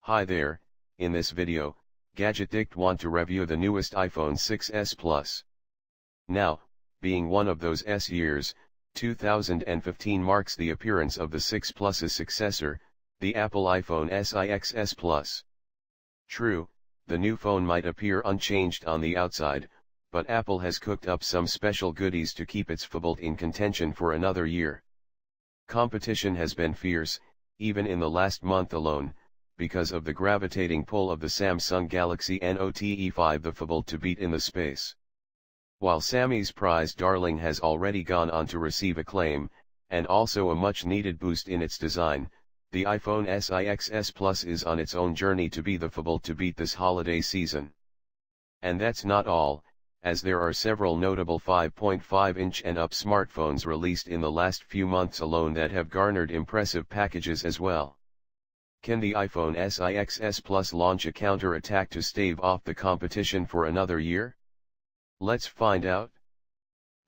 Hi there, in this video, Gadget Dict want to review the newest iPhone 6s Plus. Now, being one of those S years, 2015 marks the appearance of the 6 Plus's successor, the Apple iPhone SIXS Plus. True, the new phone might appear unchanged on the outside, but Apple has cooked up some special goodies to keep its phablet in contention for another year. Competition has been fierce, even in the last month alone, because of the gravitating pull of the Samsung Galaxy Note 5, the phablet to beat in the space. While Sammy's prized darling has already gone on to receive acclaim, and also a much-needed boost in its design, the iPhone SIXS Plus is on its own journey to be the phablet to beat this holiday season. And that's not all, as there are several notable 5.5-inch and up smartphones released in the last few months alone that have garnered impressive packages as well. Can the iPhone SIXS Plus launch a counter-attack to stave off the competition for another year? Let's find out.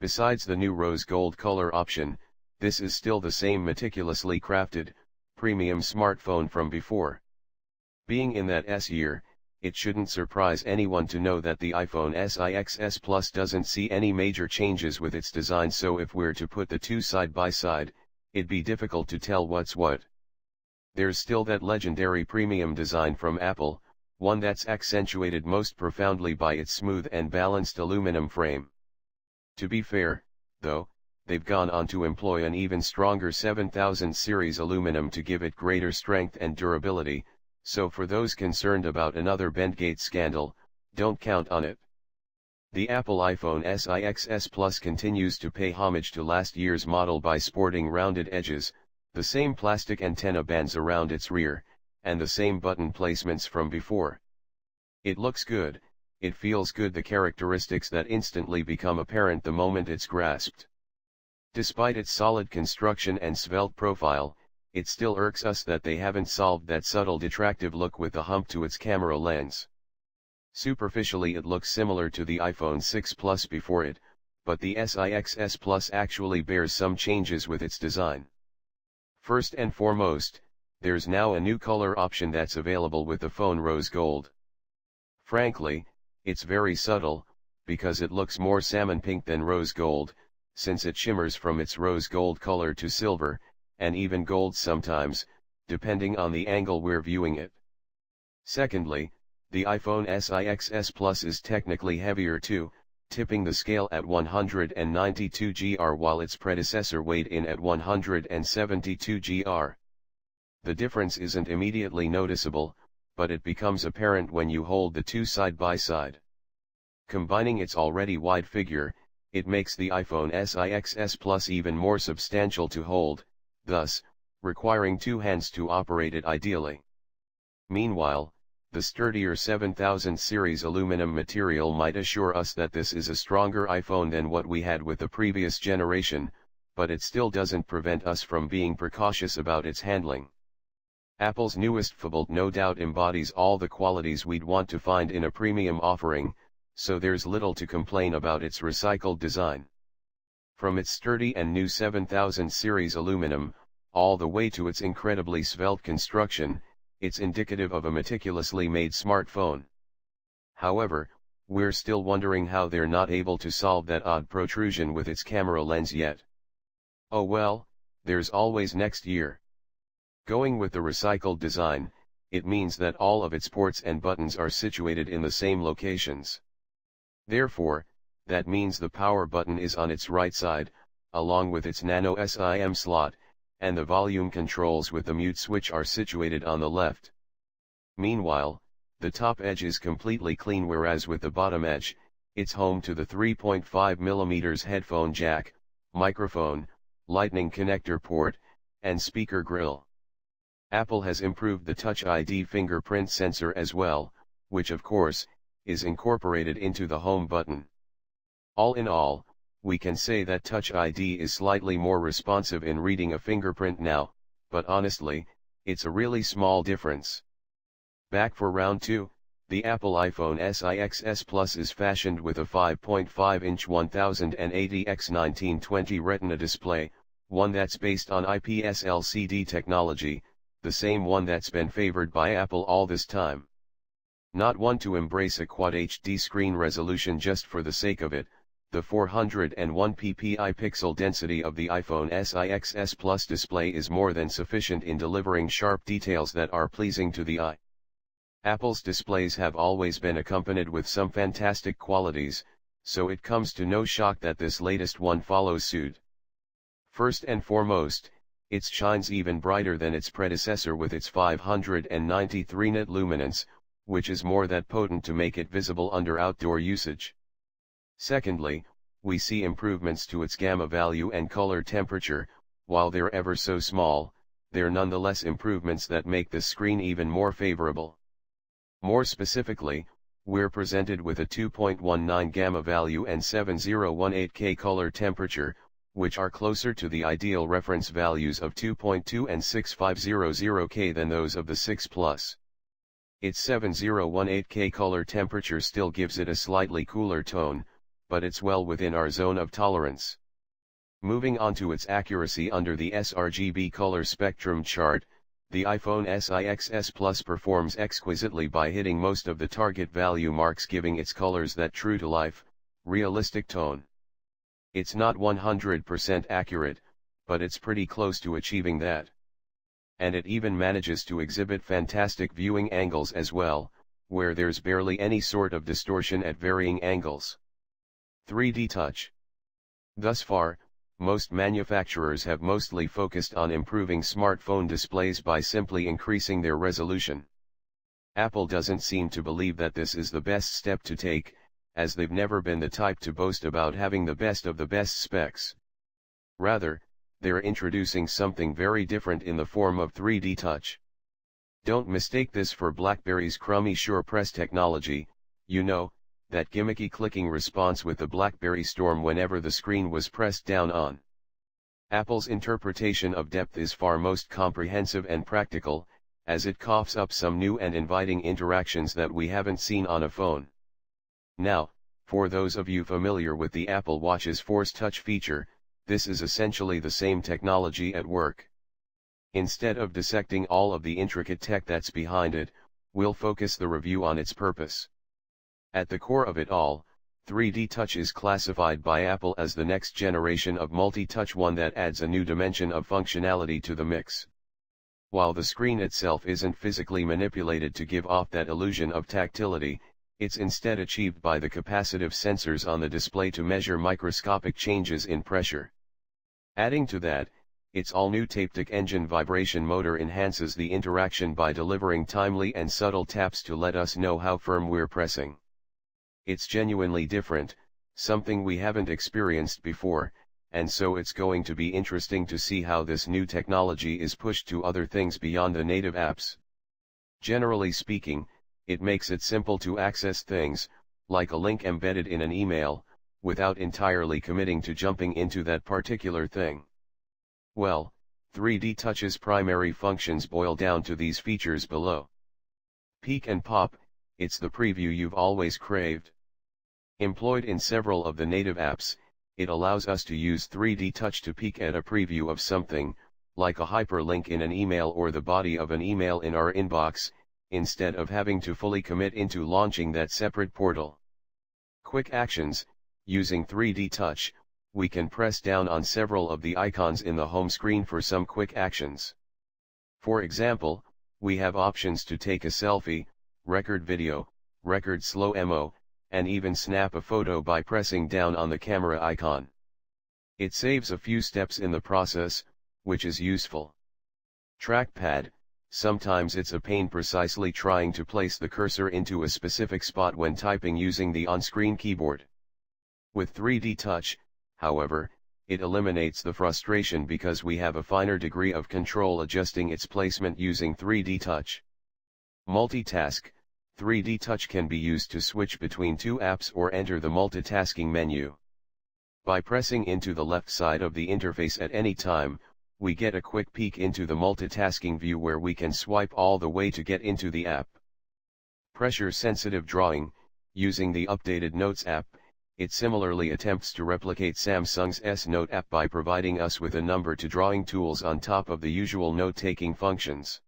Besides the new rose gold color option, this is still the same meticulously crafted, premium smartphone from before. Being in that S year, it shouldn't surprise anyone to know that the iPhone SIXS Plus doesn't see any major changes with its design, so if we're to put the two side by side, it'd be difficult to tell what's what. There's still that legendary premium design from Apple, one that's accentuated most profoundly by its smooth and balanced aluminum frame. To be fair, though, they've gone on to employ an even stronger 7000 series aluminum to give it greater strength and durability, so for those concerned about another Bendgate scandal, don't count on it. The Apple iPhone SIXS Plus continues to pay homage to last year's model by sporting rounded edges, the same plastic antenna bands around its rear, and the same button placements from before. It looks good, it feels good, the characteristics that instantly become apparent the moment it's grasped. Despite its solid construction and svelte profile, it still irks us that they haven't solved that subtle detractive look with the hump to its camera lens. Superficially it looks similar to the iPhone 6 Plus before it, but the SIXS Plus actually bears some changes with its design. First and foremost, there's now a new color option that's available with the phone, rose gold. Frankly, it's very subtle, because it looks more salmon pink than rose gold, since it shimmers from its rose gold color to silver, and even gold sometimes, depending on the angle we're viewing it. Secondly, the iPhone SIXS Plus is technically heavier too, tipping the scale at 192 gr while its predecessor weighed in at 172 gr. The difference isn't immediately noticeable, but it becomes apparent when you hold the two side by side. Combining its already wide figure, it makes the iPhone SIXS Plus even more substantial to hold, thus, requiring two hands to operate it ideally. Meanwhile, the sturdier 7000 series aluminum material might assure us that this is a stronger iPhone than what we had with the previous generation, but it still doesn't prevent us from being precautious about its handling. Apple's newest phablet no doubt embodies all the qualities we'd want to find in a premium offering, so there's little to complain about its recycled design. From its sturdy and new 7000 series aluminum, all the way to its incredibly svelte construction, it's indicative of a meticulously made smartphone. However, we're still wondering how they're not able to solve that odd protrusion with its camera lens yet. Oh well, there's always next year. Going with the recycled design, it means that all of its ports and buttons are situated in the same locations. Therefore, that means the power button is on its right side, along with its nano SIM slot, and the volume controls with the mute switch are situated on the left. Meanwhile, the top edge is completely clean, whereas with the bottom edge, it's home to the 3.5mm headphone jack, microphone, lightning connector port, and speaker grill. Apple has improved the Touch ID fingerprint sensor as well, which of course, is incorporated into the home button. All in all, we can say that Touch ID is slightly more responsive in reading a fingerprint now, but honestly, it's a really small difference. Back for round 2, the Apple iPhone SIXS Plus is fashioned with a 5.5-inch 1080x1920 Retina display, one that's based on IPS LCD technology, the same one that's been favored by Apple all this time. Not one to embrace a Quad HD screen resolution just for the sake of it. The 401 ppi pixel density of the iPhone SIXS Plus display is more than sufficient in delivering sharp details that are pleasing to the eye. Apple's displays have always been accompanied with some fantastic qualities, so it comes to no shock that this latest one follows suit. First and foremost, it shines even brighter than its predecessor with its 593 nit luminance, which is more than potent to make it visible under outdoor usage. Secondly, we see improvements to its gamma value and color temperature. While they're ever so small, they're nonetheless improvements that make the screen even more favorable. More specifically, we're presented with a 2.19 gamma value and 7018K color temperature, which are closer to the ideal reference values of 2.2 and 6500K than those of the 6 Plus. Its 7018K color temperature still gives it a slightly cooler tone, but it's well within our zone of tolerance. Moving on to its accuracy under the sRGB color spectrum chart, the iPhone SIXS Plus performs exquisitely by hitting most of the target value marks, giving its colors that true-to-life, realistic tone. It's not 100% accurate, but it's pretty close to achieving that. And it even manages to exhibit fantastic viewing angles as well, where there's barely any sort of distortion at varying angles. 3D Touch. Thus far, most manufacturers have mostly focused on improving smartphone displays by simply increasing their resolution. Apple doesn't seem to believe that this is the best step to take, as they've never been the type to boast about having the best of the best specs. Rather, they're introducing something very different in the form of 3D Touch. Don't mistake this for BlackBerry's crummy SurePress technology, you know, that gimmicky clicking response with the BlackBerry Storm whenever the screen was pressed down on. Apple's interpretation of depth is far most comprehensive and practical, as it coughs up some new and inviting interactions that we haven't seen on a phone. Now, for those of you familiar with the Apple Watch's Force Touch feature, this is essentially the same technology at work. Instead of dissecting all of the intricate tech that's behind it, we'll focus the review on its purpose. At the core of it all, 3D Touch is classified by Apple as the next generation of multi-touch, one that adds a new dimension of functionality to the mix. While the screen itself isn't physically manipulated to give off that illusion of tactility, it's instead achieved by the capacitive sensors on the display to measure microscopic changes in pressure. Adding to that, its all-new Taptic engine vibration motor enhances the interaction by delivering timely and subtle taps to let us know how firm we're pressing. It's genuinely different, something we haven't experienced before, and so it's going to be interesting to see how this new technology is pushed to other things beyond the native apps. Generally speaking, it makes it simple to access things, like a link embedded in an email, without entirely committing to jumping into that particular thing. Well, 3D Touch's primary functions boil down to these features below. Peek and pop, it's the preview you've always craved. Employed in several of the native apps, it allows us to use 3D Touch to peek at a preview of something, like a hyperlink in an email or the body of an email in our inbox, instead of having to fully commit into launching that separate portal. Quick actions. Using 3D Touch, we can press down on several of the icons in the home screen for some quick actions. For example, we have options to take a selfie, record video, record slow mo, and even snap a photo by pressing down on the camera icon. It saves a few steps in the process, which is useful. Trackpad. Sometimes it's a pain precisely trying to place the cursor into a specific spot when typing using the on-screen keyboard. With 3D Touch, however, it eliminates the frustration because we have a finer degree of control adjusting its placement using 3D Touch. Multitask. 3D Touch can be used to switch between two apps or enter the multitasking menu. By pressing into the left side of the interface at any time, we get a quick peek into the multitasking view where we can swipe all the way to get into the app. Pressure-sensitive drawing. Using the updated Notes app, it similarly attempts to replicate Samsung's S-Note app by providing us with a number to drawing tools on top of the usual note-taking functions.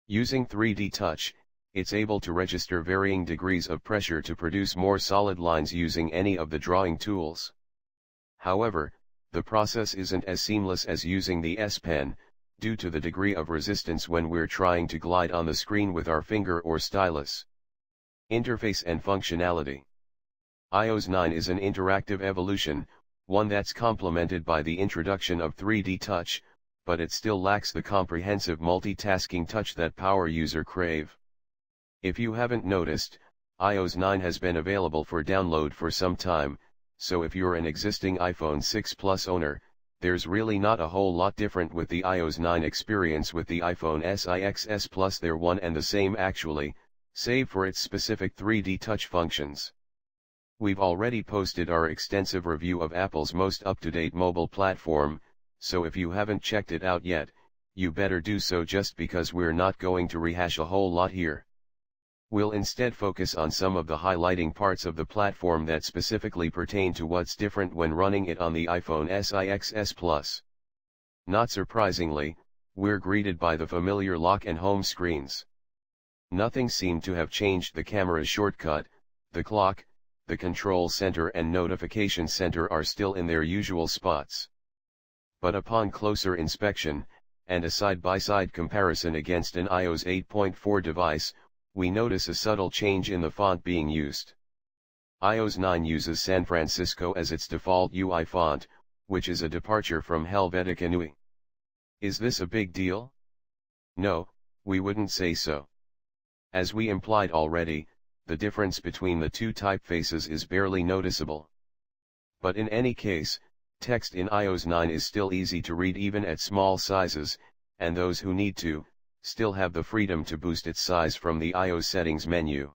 Using 3D Touch, it's able to register varying degrees of pressure to produce more solid lines using any of the drawing tools. However, the process isn't as seamless as using the S Pen, due to the degree of resistance when we're trying to glide on the screen with our finger or stylus. Interface and functionality. iOS 9 is an interactive evolution, one that's complemented by the introduction of 3D Touch, but it still lacks the comprehensive multitasking touch that power users crave. If you haven't noticed, iOS 9 has been available for download for some time, so if you're an existing iPhone 6 Plus owner, there's really not a whole lot different with the iOS 9 experience with the iPhone SIXS Plus. They're one and the same actually, save for its specific 3D Touch functions. We've already posted our extensive review of Apple's most up-to-date mobile platform, so if you haven't checked it out yet, you better do so, just because we're not going to rehash a whole lot here. We'll instead focus on some of the highlighting parts of the platform that specifically pertain to what's different when running it on the iPhone SIXS Plus. Not surprisingly, we're greeted by the familiar lock and home screens. Nothing seemed to have changed. The camera shortcut, the clock, the control center and notification center are still in their usual spots. But upon closer inspection, and a side-by-side comparison against an iOS 8.4 device, we notice a subtle change in the font being used. iOS 9 uses San Francisco as its default UI font, which is a departure from Helvetica Neue. Is this a big deal? No, we wouldn't say so. As we implied already, the difference between the two typefaces is barely noticeable. But in any case, text in iOS 9 is still easy to read even at small sizes, and those who need to, still have the freedom to boost its size from the iOS settings menu.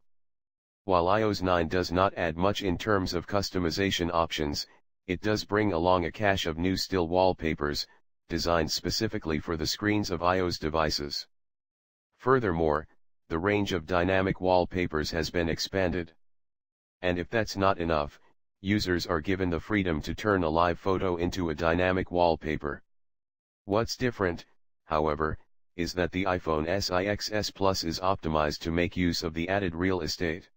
While iOS 9 does not add much in terms of customization options, it does bring along a cache of new still wallpapers, designed specifically for the screens of iOS devices. Furthermore, the range of dynamic wallpapers has been expanded. And if that's not enough, users are given the freedom to turn a live photo into a dynamic wallpaper. What's different, however, is that the iPhone SIXS Plus is optimized to make use of the added real estate.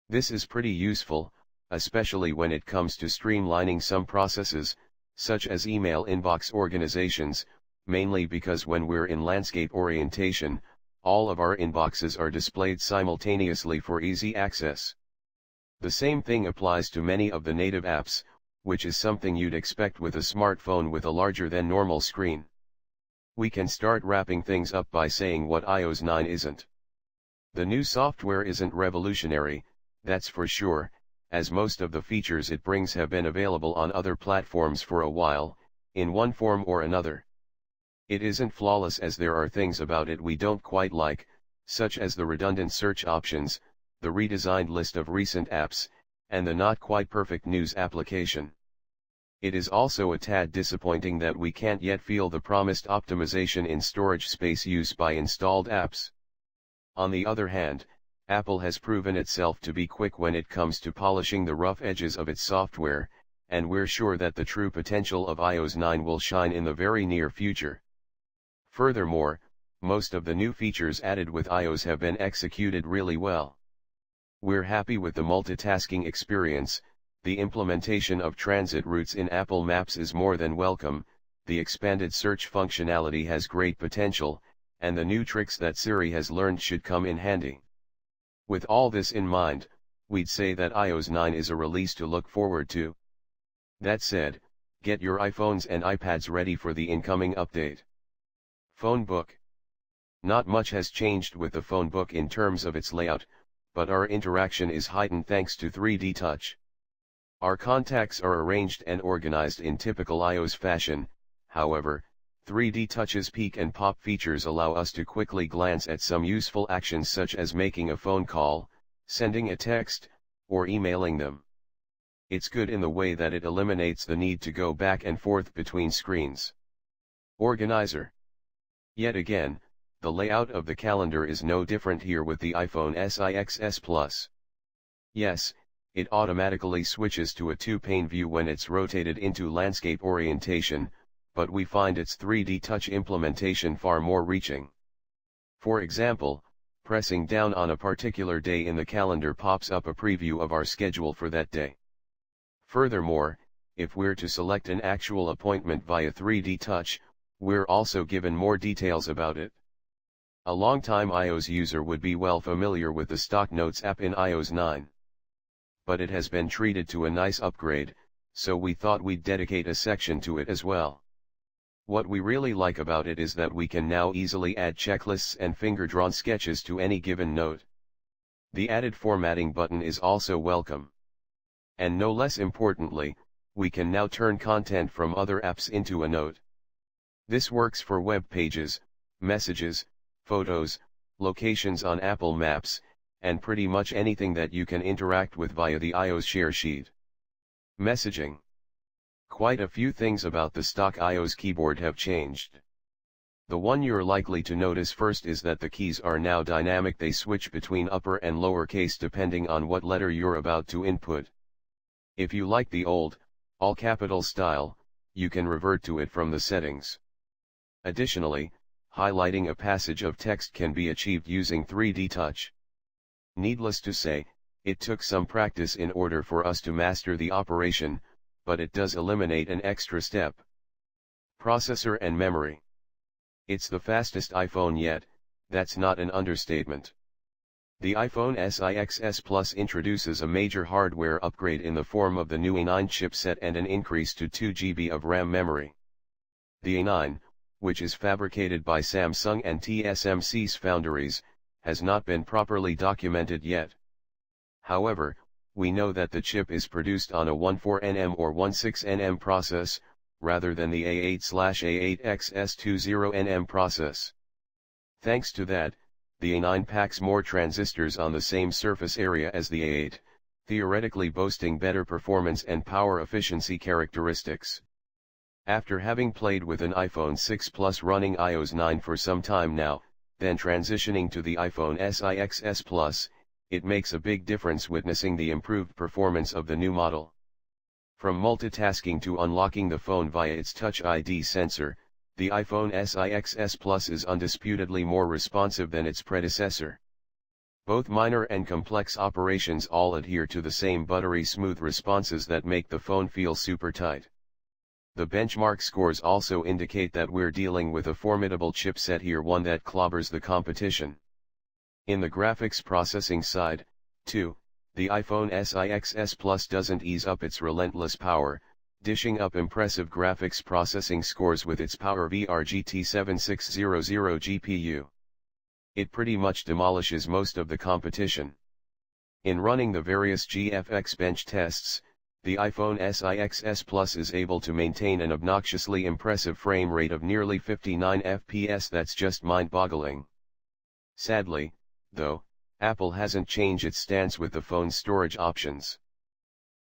This is pretty useful, especially when it comes to streamlining some processes, such as email inbox organizations, mainly because when we're in landscape orientation, all of our inboxes are displayed simultaneously for easy access. The same thing applies to many of the native apps, which is something you'd expect with a smartphone with a larger than normal screen. We can start wrapping things up by saying what iOS 9 isn't. The new software isn't revolutionary, that's for sure, as most of the features it brings have been available on other platforms for a while, in one form or another. It isn't flawless, as there are things about it we don't quite like, such as the redundant search options, the redesigned list of recent apps, and the not quite perfect news application. It is also a tad disappointing that we can't yet feel the promised optimization in storage space use by installed apps. On the other hand, Apple has proven itself to be quick when it comes to polishing the rough edges of its software, and we're sure that the true potential of iOS 9 will shine in the very near future. Furthermore, most of the new features added with iOS have been executed really well. We're happy with the multitasking experience. The implementation of transit routes in Apple Maps is more than welcome, the expanded search functionality has great potential, and the new tricks that Siri has learned should come in handy. With all this in mind, we'd say that iOS 9 is a release to look forward to. That said, get your iPhones and iPads ready for the incoming update. Phone book. Not much has changed with the phone book in terms of its layout, but our interaction is heightened thanks to 3D Touch. Our contacts are arranged and organized in typical iOS fashion. However, 3D Touch's peek and pop features allow us to quickly glance at some useful actions, such as making a phone call, sending a text, or emailing them. It's good in the way that it eliminates the need to go back and forth between screens. Organizer. Yet again, the layout of the calendar is no different here with the iPhone SIXS Plus. Yes, it automatically switches to a two-pane view when it's rotated into landscape orientation, but we find its 3D Touch implementation far more reaching. For example, pressing down on a particular day in the calendar pops up a preview of our schedule for that day. Furthermore, if we're to select an actual appointment via 3D Touch, we're also given more details about it. A longtime iOS user would be well familiar with the stock Notes app in iOS 9. But it has been treated to a nice upgrade, so we thought we'd dedicate a section to it as well. What we really like about it is that we can now easily add checklists and finger-drawn sketches to any given note. The added formatting button is also welcome. And no less importantly, we can now turn content from other apps into a note. This works for web pages, messages, photos, locations on Apple Maps, and pretty much anything that you can interact with via the iOS share sheet. Messaging. Quite a few things about the stock iOS keyboard have changed. The one you're likely to notice first is that the keys are now dynamic. They switch between upper and lower case depending on what letter you're about to input. If you like the old, all capital style, you can revert to it from the settings. Additionally, highlighting a passage of text can be achieved using 3D Touch. Needless to say, it took some practice in order for us to master the operation, but it does eliminate an extra step. Processor and memory. It's the fastest iPhone yet, that's not an understatement. The iPhone SIXS Plus introduces a major hardware upgrade in the form of the new A9 chipset and an increase to 2 GB of RAM memory. The A9, which is fabricated by Samsung and TSMC's foundries, has not been properly documented yet. However, we know that the chip is produced on a 14nm or 16nm process, rather than the A8/A8XS20nm process. Thanks to that, the A9 packs more transistors on the same surface area as the A8, theoretically boasting better performance and power efficiency characteristics. After having played with an iPhone 6 Plus running iOS 9 for some time now, then transitioning to the iPhone SIXS Plus, it makes a big difference witnessing the improved performance of the new model. From multitasking to unlocking the phone via its Touch ID sensor, the iPhone SIXS Plus is undisputedly more responsive than its predecessor. Both minor and complex operations all adhere to the same buttery smooth responses that make the phone feel super tight. The benchmark scores also indicate that we're dealing with a formidable chipset here, one that clobbers the competition. In the graphics processing side, too, the iPhone SIXS Plus doesn't ease up its relentless power, dishing up impressive graphics processing scores with its PowerVR GT7600 GPU. It pretty much demolishes most of the competition. In running the various GFX bench tests, the iPhone SIXS Plus is able to maintain an obnoxiously impressive frame rate of nearly 59 FPS. That's just mind-boggling. Sadly, though, Apple hasn't changed its stance with the phone's storage options.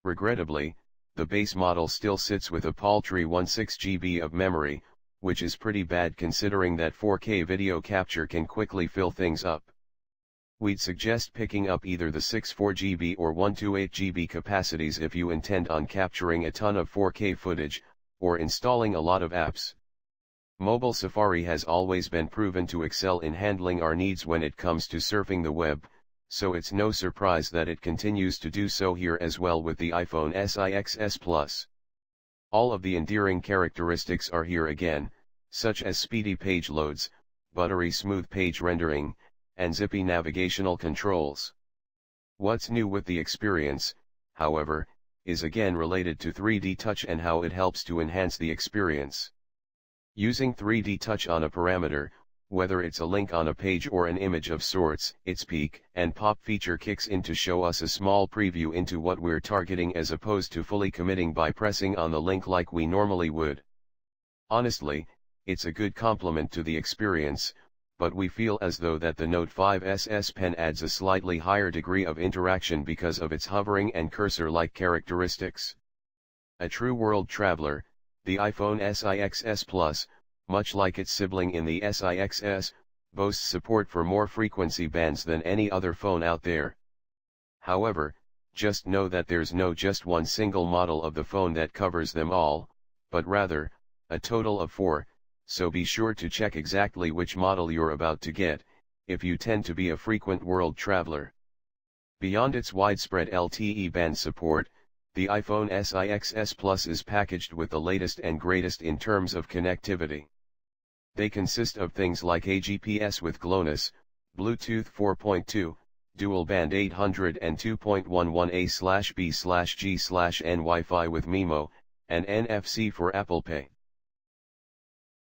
Regrettably, the base model still sits with a paltry 16 GB of memory, which is pretty bad considering that 4K video capture can quickly fill things up. We'd suggest picking up either the 64 GB or 128 GB capacities if you intend on capturing a ton of 4K footage, or installing a lot of apps. Mobile Safari has always been proven to excel in handling our needs when it comes to surfing the web, so it's no surprise that it continues to do so here as well with the iPhone SIXS Plus. All of the endearing characteristics are here again, such as speedy page loads, buttery smooth page rendering, and zippy navigational controls. What's new with the experience, however, is again related to 3D Touch and how it helps to enhance the experience. Using 3D Touch on a parameter, whether it's a link on a page or an image of sorts, its peek and pop feature kicks in to show us a small preview into what we're targeting as opposed to fully committing by pressing on the link like we normally would. Honestly, it's a good complement to the experience, but we feel as though that the Note 5 SS Pen adds a slightly higher degree of interaction because of its hovering and cursor-like characteristics. A true world traveler, the iPhone SIXS Plus, much like its sibling in the SIXS, boasts support for more frequency bands than any other phone out there. However, just know that there's no just one single model of the phone that covers them all, but rather, a total of 4, so be sure to check exactly which model you're about to get, if you tend to be a frequent world traveler. Beyond its widespread LTE band support, the iPhone SE Plus is packaged with the latest and greatest in terms of connectivity. They consist of things like a GPS with GLONASS, Bluetooth 4.2, dual band 802.11a/b/g/n Wi-Fi with MIMO, and NFC for Apple Pay.